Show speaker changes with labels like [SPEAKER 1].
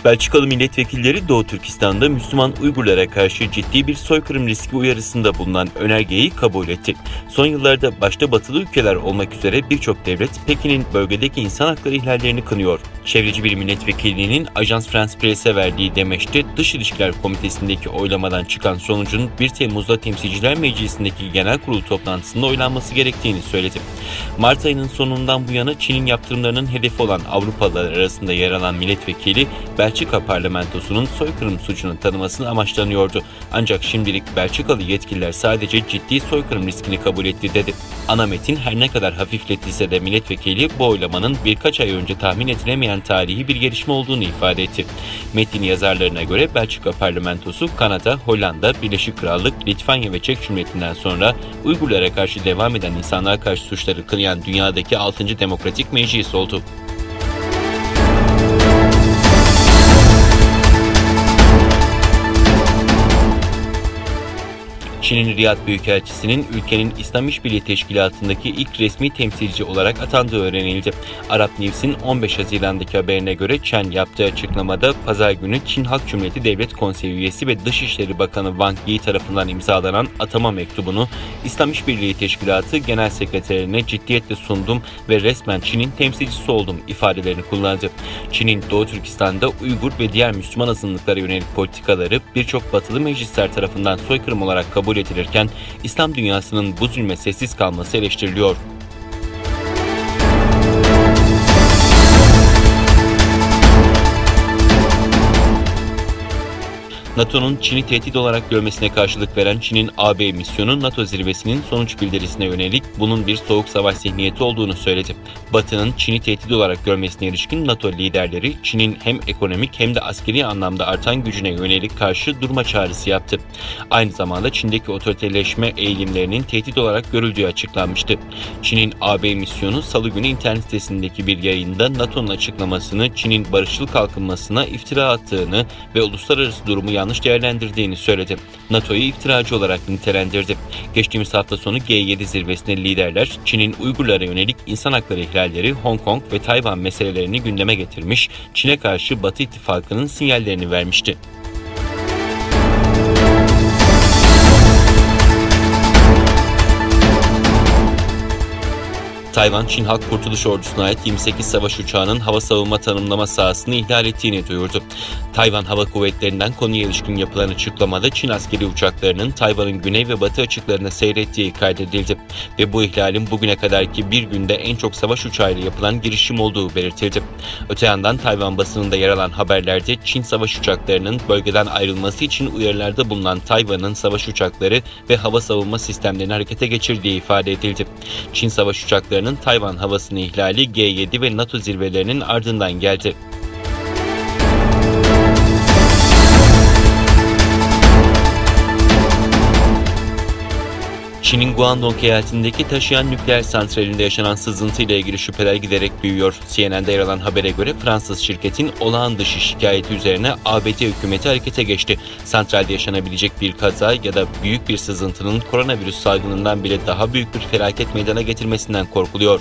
[SPEAKER 1] Belçikalı milletvekilleri Doğu Türkistan'da Müslüman Uygurlara karşı ciddi bir soykırım riski uyarısında bulunan önergeyi kabul etti. Son yıllarda başta batılı ülkeler olmak üzere birçok devlet Pekin'in bölgedeki insan hakları ihlallerini kınıyor. Çevreci bir milletvekilinin Ajans France Press'e verdiği demeçte Dış İlişkiler Komitesi'ndeki oylamadan çıkan sonucun 1 Temmuz'da Temsilciler Meclisi'ndeki genel kurul toplantısında oylanması gerektiğini söyledi. Mart ayının sonundan bu yana Çin'in yaptırımlarının hedefi olan Avrupalılar arasında yer alan milletvekili Belçika parlamentosunun soykırım suçunu tanımasını amaçlanıyordu. Ancak şimdilik Belçikalı yetkililer sadece ciddi soykırım riskini kabul etti dedi. Ana metin her ne kadar hafifletilse de milletvekili bu oylamanın birkaç ay önce tahmin edilemeyen tarihi bir gelişme olduğunu ifade etti. Metin yazarlarına göre Belçika parlamentosu Kanada, Hollanda, Birleşik Krallık, Litvanya ve Çek Cumhuriyeti'nden sonra Uygurlara karşı devam eden insanlığa karşı suçları kınayan dünyadaki 6. demokratik meclis oldu. Çin'in Riyad Büyükelçisi'nin ülkenin İslam İşbirliği Teşkilatı'ndaki ilk resmi temsilci olarak atandığı öğrenildi. Arap News'in 15 Haziran'daki haberine göre Chen yaptığı açıklamada pazar günü Çin Halk Cumhuriyeti Devlet Konseyi üyesi ve Dışişleri Bakanı Wang Yi tarafından imzalanan atama mektubunu İslam İşbirliği Teşkilatı Genel Sekreterine ciddiyetle sundum ve resmen Çin'in temsilcisi oldum ifadelerini kullandı. Çin'in Doğu Türkistan'da Uygur ve diğer Müslüman azınlıklara yönelik politikaları birçok batılı meclisler tarafından soykırım olarak kabul edilirken İslam dünyasının bu zulme sessiz kalması eleştiriliyor. NATO'nun Çin'i tehdit olarak görmesine karşılık veren Çin'in AB misyonu NATO zirvesinin sonuç bildirisine yönelik bunun bir soğuk savaş zihniyeti olduğunu söyledi. Batı'nın Çin'i tehdit olarak görmesine ilişkin NATO liderleri Çin'in hem ekonomik hem de askeri anlamda artan gücüne yönelik karşı durma çağrısı yaptı. Aynı zamanda Çin'deki otoriterleşme eğilimlerinin tehdit olarak görüldüğü açıklanmıştı. Çin'in AB misyonu Salı günü internet sitesindeki bir yayında NATO'nun açıklamasını Çin'in barışçıl kalkınmasına iftira attığını ve uluslararası durumu yanlış değerlendirdiğini söyledi. NATO'yu iftiracı olarak nitelendirdi. Geçtiğimiz hafta sonu G7 zirvesinde liderler Çin'in Uygurlara yönelik insan hakları ihlalleri, Hong Kong ve Tayvan meselelerini gündeme getirmiş, Çin'e karşı Batı ittifakının sinyallerini vermişti. Tayvan, Çin Halk Kurtuluş Ordusu'na ait 28 savaş uçağının hava savunma tanımlama sahasını ihlal ettiğini duyurdu. Tayvan Hava Kuvvetleri'nden konuya ilişkin yapılan açıklamada Çin askeri uçaklarının Tayvan'ın güney ve batı açıklarına seyrettiği kaydedildi ve bu ihlalin bugüne kadarki bir günde en çok savaş uçağıyla yapılan girişim olduğu belirtildi. Öte yandan Tayvan basınında yer alan haberlerde Çin savaş uçaklarının bölgeden ayrılması için uyarılarda bulunan Tayvan'ın savaş uçakları ve hava savunma sistemlerini harekete geçirdiği ifade edildi. Çin savaş uçaklarının Tayvan havasını ihlali G7 ve NATO zirvelerinin ardından geldi. Çin'in Guangdong eyaletindeki taşıyan nükleer santralinde yaşanan sızıntıyla ilgili şüpheler giderek büyüyor. CNN'de yer alan habere göre Fransız şirketin olağan dışı şikayeti üzerine ABD hükümeti harekete geçti. Santralde yaşanabilecek bir kaza ya da büyük bir sızıntının koronavirüs salgınından bile daha büyük bir felaket meydana getirmesinden korkuluyor.